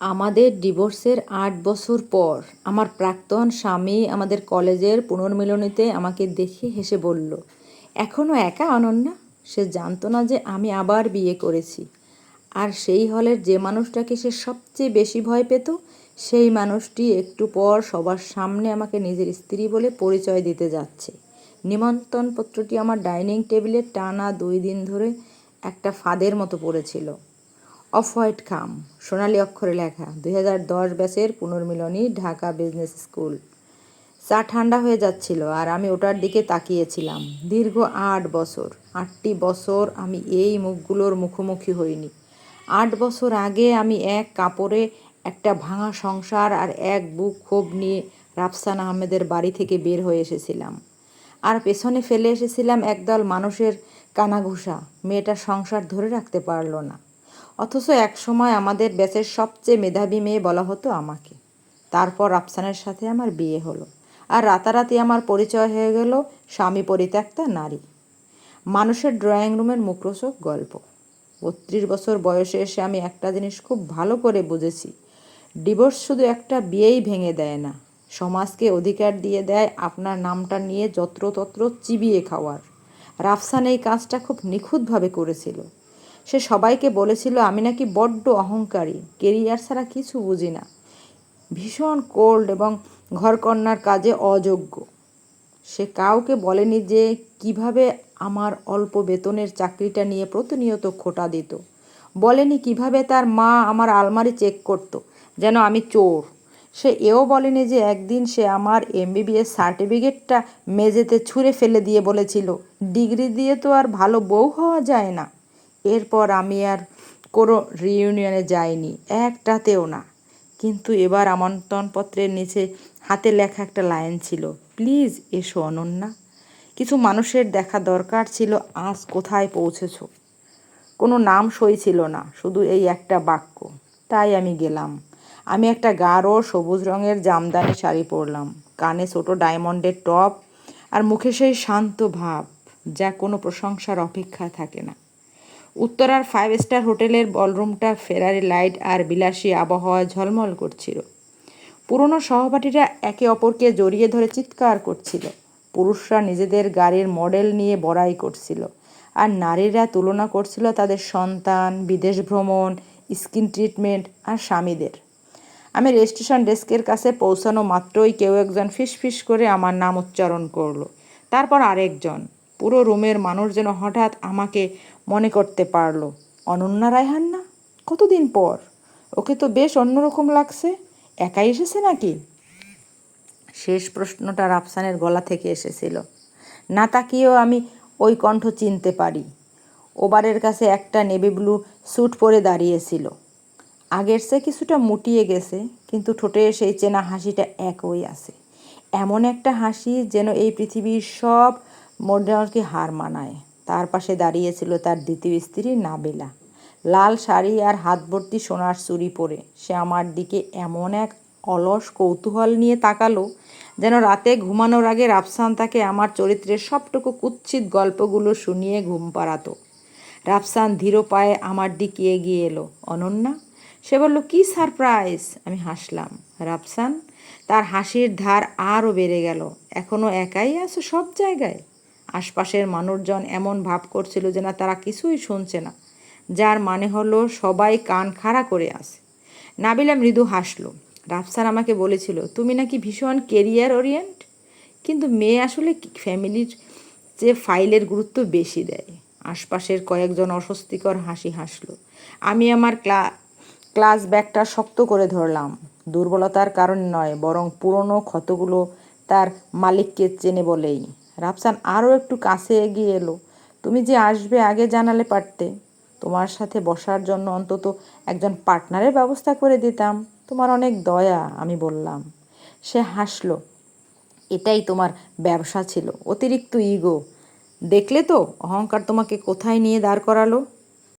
আমাদের ডিভোর্সের ৮ বছর পর আমার প্রাক্তন স্বামী আমাদের কলেজের পুনর্মিলনীতে আমাকে দেখে হেসে বলল, এখনও একা অনন্যা? সে জানতো না যে আমি আবার বিয়ে করেছি, আর সেই হলের যে মানুষটাকে সে সবচেয়ে বেশি ভয় পেত, সেই মানুষটি একটু পর সবার সামনে আমাকে নিজের স্ত্রী বলে পরিচয় দিতে যাচ্ছে। নিমন্ত্রণপত্রটি আমার ডাইনিং টেবিলে টানা 2 দিন ধরে একটা ফাঁদের মতো পড়েছিল। অফ হোয়াইট খাম, সোনালি অক্ষরে লেখা, 2010 ব্যাচের পুনর্মিলনী, ঢাকা বিজনেস স্কুল। চা ঠান্ডা হয়ে যাচ্ছিল আর আমি ওটার দিকে তাকিয়েছিলাম। দীর্ঘ 8 বছর, 8টি বছর আমি এই মুখগুলোর মুখোমুখি হইনি। 8 বছর আগে আমি এক কাপড়ে একটা ভাঙা সংসার আর এক বুক ক্ষোভ নিয়ে রাফসান আহমেদের বাড়ি থেকে বের হয়ে এসেছিলাম। আর পেছনে ফেলে এসেছিলাম একদল মানুষের কানাঘুষা। মেয়েটা সংসার ধরে রাখতে পারল না, অথচ একসময় আমাদের ব্যাচের সবচেয়ে মেধাবী মেয়ে বলা হতো আমাকে। তারপর রাফসানের সাথে আমার বিয়ে হলো, আর রাতারাতি আমার পরিচয় হয়ে গেল স্বামী পরিত্যক্তা নারী। মানুষের ড্রয়িং রুমের মুখরোচক গল্প। 32 বছর বয়সে এসে আমি একটা জিনিস খুব ভালো করে বুঝেছি, ডিভোর্স শুধু একটা বিয়েই ভেঙে দেয় না, সমাজকে অধিকার দিয়ে দেয় আপনার নামটা নিয়ে যত্রতত্র চিবিয়ে খাওয়ার। রাফসান এই কাজটা খুব নিখুঁতভাবে করেছিল। সে সবাইকে বলেছিল আমি নাকি বড্ড অহংকারী, কেরিয়ার ছাড়া কিছু বুঝি না, ভীষণ কোল্ড এবং ঘরকন্নার কাজে অযোগ্য। সে কাউকে বলেনি যে কিভাবে আমার অল্প বেতনের চাকরিটা নিয়ে প্রতিনিয়ত খোঁটা দিত, বলেনি কিভাবে তার মা আমার আলমারি চেক করত যেন আমি চোর। সে এও বলেনি যে একদিন সে আমার MBBS সার্টিফিকেটটা মেঝেতে ছুঁড়ে ফেলে দিয়ে বলেছিল, ডিগ্রি দিয়ে তো আর ভালো বউ হওয়া যায় না। এরপর আমি আর কোনো রিইউনিয়নে যাইনি, একটাতেও না। কিন্তু এবার আমন্ত্রণপত্রের নিচে হাতে লেখা একটা লাইন ছিল, প্লিজ এসো অনন্যা, কিছু মানুষের দেখা দরকার ছিল, আজ কোথায় পৌঁছেছ। কোনো নাম সই ছিল না, শুধু এই একটা বাক্য। তাই আমি গেলাম। আমি একটা গাঢ় সবুজ রঙের জামদানি শাড়ি পরলাম, কানে ছোটো ডায়মন্ডের টপ, আর মুখে সেই শান্ত ভাব যা কোনো প্রশংসার অপেক্ষা থাকে না। উত্তরার 5 স্টার হোটেলের বলরুমটা ফেরারি লাইট আর বিলাসী আবহাওয়ায় ঝলমল করছিল। পুরনো সহপাঠীরা একে অপরকে জড়িয়ে ধরে চিৎকার করছিল, পুরুষরা নিজেদের গাড়ির মডেল নিয়ে বড়াই করছিল, আর নারীরা তুলনা করছিল তাদের সন্তান, বিদেশ ভ্রমণ, স্কিন ট্রিটমেন্ট আর স্বামীদের। আমি রেজিস্ট্রেশন ডেস্কের কাছে পৌঁছানো মাত্রই কেউ একজন ফিসফিস করে আমার নাম উচ্চারণ করলো, তারপর আরেকজন। পুরো রুমের মানুষ যেন হঠাৎ আমাকে মনে করতে পারলো। অনন্যা রায়হান না? কতদিন পর! ওকে তো বেশ অন্যরকম লাগছে। একাই এসেছে নাকি? শেষ প্রশ্নটা রাফসানের গলা থেকে এসেছিল। না তাকিয়েও আমি ওই কণ্ঠ চিনতে পারি। ওবারের কাছে একটা নেভি ব্লু স্যুট পরে দাঁড়িয়েছিল। আগের চেয়ে কিছুটা মুটিয়ে গেছে, কিন্তু ঠোঁটে সেই চেনা হাসিটা একই আছে। এমন একটা হাসি যেন এই পৃথিবীর সব মডেলকে হার মানায়। তার পাশে দাঁড়িয়েছিল তার দ্বিতীয় স্ত্রী নাবিলা, লাল শাড়ি আর হাত ভর্তি সোনার চুড়ি পরে। সে আমার দিকে এমন এক অলস কৌতূহল নিয়ে তাকালো, যেন রাতে ঘুমানোর আগে রাফসান তাকে আমার চরিত্রের সবটুকু কুৎসিত গল্পগুলো শুনিয়ে ঘুম পাড়াতো। রাফসান ধীর পায়ে আমার দিকে এগিয়ে এলো। অনন্যা? সে বলল, কি সারপ্রাইজ! আমি হাসলাম। রাফসান? তার হাসির ধার আরও বেড়ে গেল। এখনও একাই আছো সব জায়গায়? আশপাশের মানুষজন এমন ভাব করছিল যে না, তারা কিছুই শুনছে না, যার মানে হলো সবাই কান খাড়া করে আছে। নাবিলা মৃদু হাসলো। রাফসান আমাকে বলেছিল তুমি নাকি ভীষণ কেরিয়ার ওরিয়েন্ট, কিন্তু মেয়ে আসলে ফ্যামিলির চেয়ে ফাইলের গুরুত্ব বেশি দেয়। আশপাশের কয়েকজন অস্বস্তিকর হাসি হাসলো। আমি আমার ক্লাস ব্যাগটা শক্ত করে ধরলাম। দুর্বলতার কারণ নয়, বরং পুরনো ক্ষতগুলো তার মালিককে চেনে বলেই। রাফসান আরও একটু কাছে এগিয়ে এলো। তুমি যে আসবে আগে জানালে পারতে, তোমার সাথে বসার জন্য অন্তত একজন পার্টনারের ব্যবস্থা করে দিতাম। তোমার অনেক দয়া, আমি বললাম। সে হাসলো। এটাই তোমার ব্যবসা ছিল, অতিরিক্ত ইগো। দেখলে তো অহংকার তোমাকে কোথায় নিয়ে দাঁড় করালো।